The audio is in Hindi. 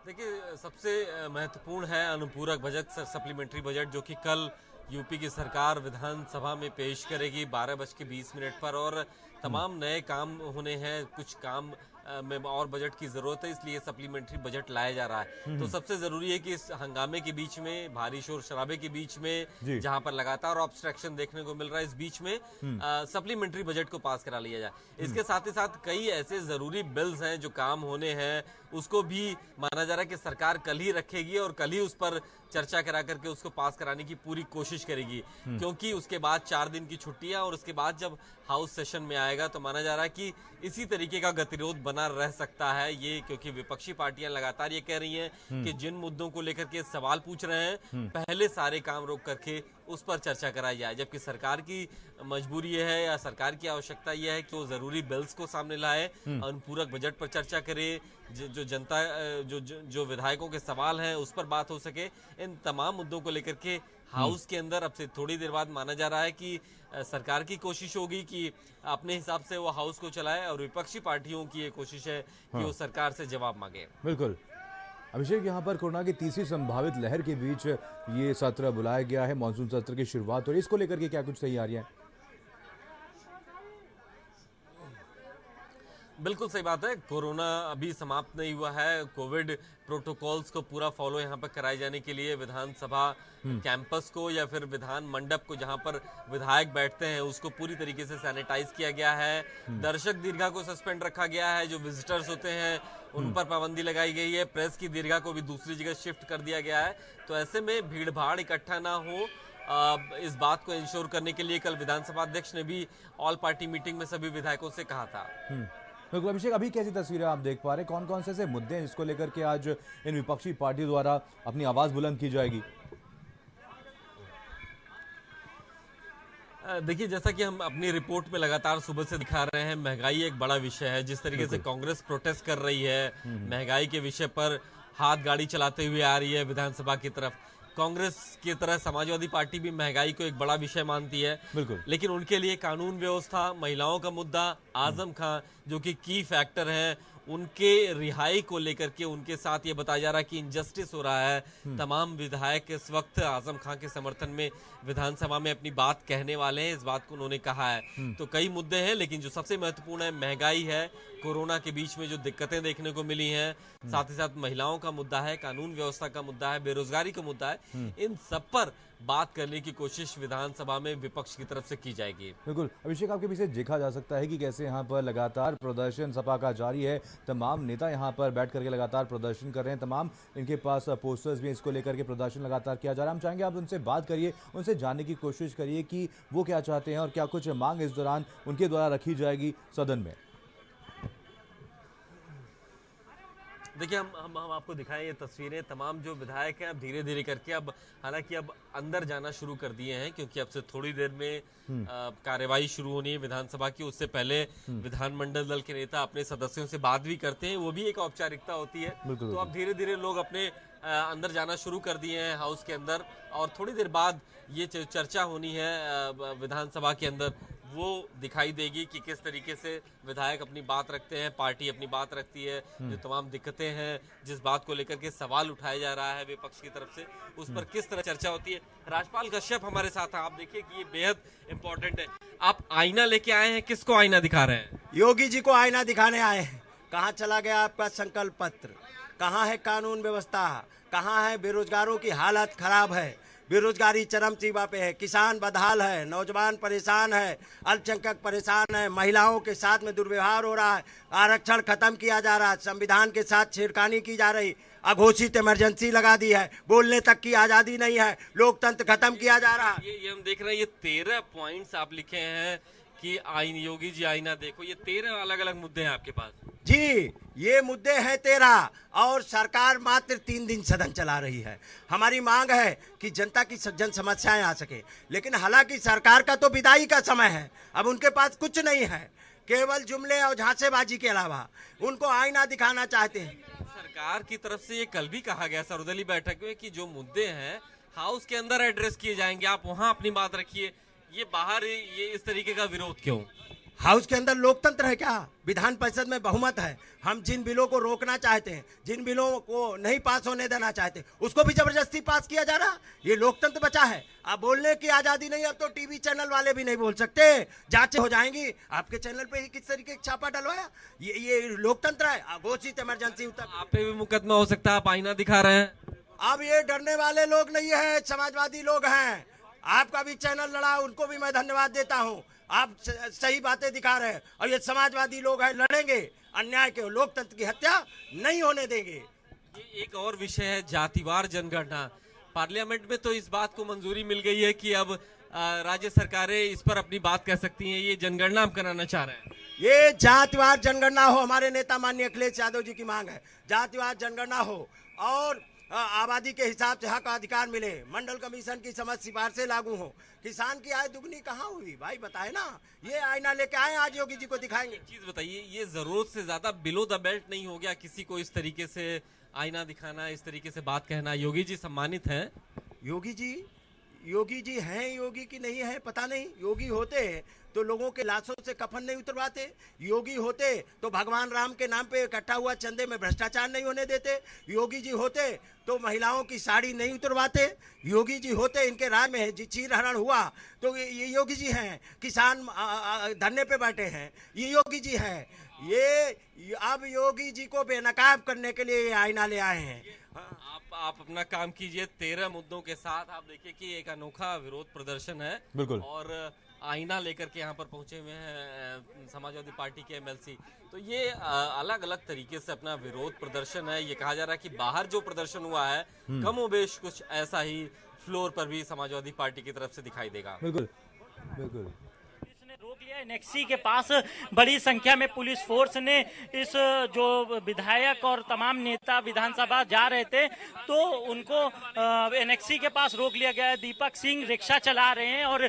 देखिए, सबसे महत्वपूर्ण है अनुपूरक बजट, सप्लीमेंट्री बजट, जो कि कल यूपी की सरकार विधानसभा में पेश करेगी 12:20 पर। और हुँ, तमाम नए काम होने हैं, कुछ काम में और बजट की ज़रूरत है, इसलिए सप्लीमेंट्री बजट लाया जा रहा है। हुँ, तो हुँ। सबसे ज़रूरी है कि इस हंगामे के बीच में, भारी शोर शराबे के बीच में, जी। जहां पर लगातार ऑब्स्ट्रक्शन देखने को मिल रहा है, इस बीच में हुँ, सप्लीमेंट्री बजट को पास करा लिया जाए। हुँ, इसके साथ ही साथ कई ऐसे ज़रूरी बिल्स हैं जो काम होने हैं, उसको भी माना जा रहा है कि सरकार कल ही रखेगी और कल ही उस पर चर्चा करा करके उसको पास कराने की पूरी कोशिश करेगी। हुँ। क्योंकि उसके बाद 4 दिन की छुट्टियां, और उसके बाद जब हाउस सेशन में आएगा तो माना जा रहा है कि इसी तरीके का गतिरोध बना रह सकता है ये, क्योंकि विपक्षी पार्टियां लगातार ये कह रही हैं हुँ, कि जिन मुद्दों को लेकर के सवाल पूछ रहे हैं, हुँ, पहले सारे काम रोक करके उस पर चर्चा कराई जाए। जबकि सरकार की मजबूरी ये है, या सरकार की आवश्यकता यह है कि वो ज़रूरी बिल्स को सामने लाए, हुँ, अनुपूरक बजट पर चर्चा करे, जो जनता जो विधायकों के सवाल हैं उस पर बात हो सके। इन तमाम मुद्दों को लेकर के हुँ। हाउस के अंदर अब से थोड़ी देर बाद माना जा रहा है कि सरकार की कोशिश होगी कि अपने हिसाब से वो हाउस को चलाए, और विपक्षी पार्टियों की ये कोशिश है कि वो हाँ, सरकार से जवाब मांगे। बिल्कुल। अभिषेक, यहाँ पर कोरोना की तीसरी संभावित लहर के बीच ये सत्र बुलाया गया है, मानसून सत्र की शुरुआत हो रही है। इसको लेकर के क्या कुछ तैयारियाँ हैं? बिल्कुल सही बात है। कोरोना अभी समाप्त नहीं हुआ है। कोविड प्रोटोकॉल्स को पूरा फॉलो यहाँ पर कराए जाने के लिए विधानसभा हुँ, कैंपस को, या फिर विधान मंडप को जहाँ पर विधायक बैठते हैं, उसको पूरी तरीके से सैनिटाइज किया गया है। हुँ, दर्शक दीर्घा को सस्पेंड रखा गया है। जो विजिटर्स होते हैं उन हुँ, पर पाबंदी लगाई गई है। प्रेस की दीर्घा को भी दूसरी जगह शिफ्ट कर दिया गया है। तो ऐसे में भीड़ भाड़ इकट्ठा ना हो, इस बात को इंश्योर करने के लिए कल विधानसभा अध्यक्ष ने भी ऑल पार्टी मीटिंग में सभी विधायकों से कहा था। हुँ। बिल्कुल अभिषेक, अभी कैसी तस्वीरें आप देख पा रहे हैं? कौन-कौन से ऐसे मुद्दे हैं जिसको लेकर के आज इन विपक्षी पार्टियों द्वारा अपनी आवाज़ बुलंद की जाएगी? देखिए, जैसा कि हम अपनी रिपोर्ट में लगातार सुबह से दिखा रहे हैं, महंगाई एक बड़ा विषय है। जिस तरीके से बिल्कुल। कांग्रेस प्रोटेस्ट कर रही है हुँ, हुँ, महंगाई के विषय पर, हाथ गाड़ी चलाते हुए आ रही है विधानसभा की तरफ। कांग्रेस की तरह समाजवादी पार्टी भी महंगाई को एक बड़ा विषय मानती है, बिल्कुल। लेकिन उनके लिए कानून व्यवस्था, महिलाओं का मुद्दा, हुँ, आजम खां जो कि की फैक्टर हैं, उनके रिहाई को लेकर के उनके साथ ये बताया जा रहा है कि इनजस्टिस हो रहा है। हुँ, तमाम विधायक इस वक्त आजम खां के समर्थन में विधानसभा में अपनी बात कहने वाले हैं, इस बात को उन्होंने कहा है। हुँ, तो कई मुद्दे हैं, लेकिन जो सबसे महत्वपूर्ण है, महंगाई है। कोरोना के बीच में जो दिक्कतें देखने को मिली हैं, हुँ, साथ ही साथ महिलाओं का मुद्दा है, कानून व्यवस्था का मुद्दा है, बेरोजगारी का मुद्दा है। हुँ। इन सब पर बात करने की कोशिश विधानसभा में विपक्ष की तरफ से की जाएगी। बिल्कुल। अभिषेक, आपके पीछे देखा जा सकता है कि कैसे यहाँ पर लगातार प्रदर्शन सपा का जारी है। तमाम नेता यहाँ पर बैठ करके लगातार प्रदर्शन कर रहे हैं। तमाम इनके पास पोस्टर्स भी हैं, इसको लेकर के प्रदर्शन लगातार किया जा रहा है। हम चाहेंगे आप उनसे बात करिए, उनसे जानने की कोशिश करिए कि वो क्या चाहते हैं और क्या कुछ माँग इस दौरान उनके द्वारा रखी जाएगी सदन में। देखिए, हम आपको दिखाएं ये तस्वीरें। तमाम जो विधायक हैं अब धीरे धीरे करके, अब हालांकि अब अंदर जाना शुरू कर दिए हैं, क्योंकि अब से थोड़ी देर में हुँ, कार्यवाही शुरू होनी है विधानसभा की। उससे पहले हुँ। विधानमंडल दल के नेता अपने सदस्यों से बात भी करते हैं, वो भी एक औपचारिकता होती है। बिल्कुल, तो बिल्कुल। अब धीरे धीरे लोग अपने अंदर जाना शुरू कर दिए हैं हाउस के अंदर, और थोड़ी देर बाद ये चर्चा होनी है विधानसभा के अंदर। वो दिखाई देगी कि किस तरीके से विधायक अपनी बात रखते हैं, पार्टी अपनी बात रखती है। जो हुँ, तमाम दिक्कतें हैं, जिस बात को लेकर के सवाल उठाया जा रहा है विपक्ष की तरफ से, उस हुँ। पर किस तरह चर्चा होती है। राजपाल कश्यप हमारे साथ हैं। आप देखिए कि ये बेहद इंपॉर्टेंट है। आप आईना लेके आए हैं, किसको आईना दिखा रहे हैं? योगी जी को आईना दिखाने आए हैं। कहाँ चला गया आपका संकल्प पत्र? कहाँ है कानून व्यवस्था? कहाँ है? बेरोजगारों की हालत खराब है, बेरोजगारी चरम सीमा पे है, किसान बदहाल है, नौजवान परेशान है, अल्पसंख्यक परेशान है, महिलाओं के साथ में दुर्व्यवहार हो रहा है, आरक्षण खत्म किया जा रहा है, संविधान के साथ छेड़खानी की जा रही, अघोषित इमरजेंसी लगा दी है, बोलने तक की आजादी नहीं है, लोकतंत्र खत्म किया जा रहा है। ये हम देख रहे हैं, ये 13 पॉइंट्स आप लिखे हैं कि आईन योगी जी आईना देखो। ये 13 अलग अलग मुद्दे हैं आपके पास। जी, ये मुद्दे हैं 13, और सरकार मात्र 3 दिन सदन चला रही है। हमारी मांग है कि जनता की जन समस्याएं आ सके, लेकिन हालांकि सरकार का तो विदाई का समय है, अब उनके पास कुछ नहीं है, केवल जुमले और झांसेबाजी के अलावा। उनको आईना दिखाना चाहते हैं। सरकार की तरफ से ये कल भी कहा गया सर्वदलीय बैठक में कि जो मुद्दे हैं हाउस के अंदर एड्रेस किए जाएंगे, आप वहां अपनी बात रखिए। ये बाहर ये इस तरीके का विरोध क्यों? हाउस के अंदर लोकतंत्र है क्या? विधान परिषद में बहुमत है। हम जिन बिलों को रोकना चाहते हैं, जिन बिलों को नहीं पास होने देना चाहते, उसको भी जबरदस्ती पास किया जा रहा। ये लोकतंत्र बचा है? अब बोलने की आजादी नहीं। अब तो टीवी चैनल वाले भी नहीं बोल सकते, जांचें हो जाएंगी। आपके चैनल पे ही किस तरीके का छापा डलवाया? ये लोकतंत्र है? घोषित इमरजेंसी उत्तर। आप पे भी मुकदमा हो सकता है, आप आईना दिखा रहे हैं। अब ये डरने वाले लोग नहीं है, समाजवादी लोग हैं। आपका भी चैनल लड़ा, उनको भी मैं धन्यवाद देता हूँ। आप सही बातें दिखा रहे हैं, और ये समाजवादी लोग हैं, लड़ेंगे अन्याय के, लोकतंत्र की हत्या नहीं होने देंगे। ये एक और विषय है, जातिवार जनगणना। पार्लियामेंट में तो इस बात को मंजूरी मिल गई है कि अब राज्य सरकारें इस पर अपनी बात कह सकती हैं। ये जनगणना हम कराना चाह रहे हैं। ये जातिवार जनगणना हो, हमारे नेता माननीय अखिलेश यादव जी की मांग है। जातिवार जनगणना हो और आबादी के हिसाब से हक अधिकार मिले। मंडल कमीशन की समझ सिफारिशें लागू हो। किसान की आय दुगनी कहाँ हुई भाई, बताए ना। ये आईना लेके आए, आज योगी जी को दिखाएंगे। चीज बताइए, ये जरूरत से ज्यादा बिलो द बेल्ट नहीं हो गया किसी को इस तरीके से आईना दिखाना, इस तरीके से बात कहना? योगी जी सम्मानित हैं। योगी जी हैं, योगी की नहीं है पता नहीं। योगी होते तो लोगों के लाशों से कफन नहीं उतरवाते। योगी होते तो भगवान राम के नाम पे इकट्ठा हुआ चंदे में भ्रष्टाचार नहीं होने देते। योगी जी होते तो महिलाओं की साड़ी नहीं उतरवाते। योगी जी होते, इनके राज में चीर हरण हुआ तो ये योगी जी हैं। किसान धरने पे बैठे हैं, ये योगी जी हैं। ये अब योगी जी को बेनकाब करने के लिए ये आईना ले आए हैं। आप अपना काम कीजिए। 13 मुद्दों के साथ आप देखिए कि एक अनोखा विरोध प्रदर्शन है। बिल्कुल। और आईना लेकर के यहाँ पर पहुंचे हुए हैं समाजवादी पार्टी के एमएलसी। तो ये अलग अलग तरीके से अपना विरोध प्रदर्शन है। ये कहा जा रहा है कि बाहर जो प्रदर्शन हुआ है कमोबेश कुछ ऐसा ही फ्लोर पर भी समाजवादी पार्टी की तरफ से दिखाई देगा। बिल्कुल बिल्कुल। रोक लिया। एनेक्सी के पास बड़ी संख्या में पुलिस फोर्स ने इस जो विधायक और तमाम नेता विधानसभा जा रहे थे तो उनको एनेक्सी के पास रोक लिया गया है। दीपक सिंह रिक्शा चला रहे हैं और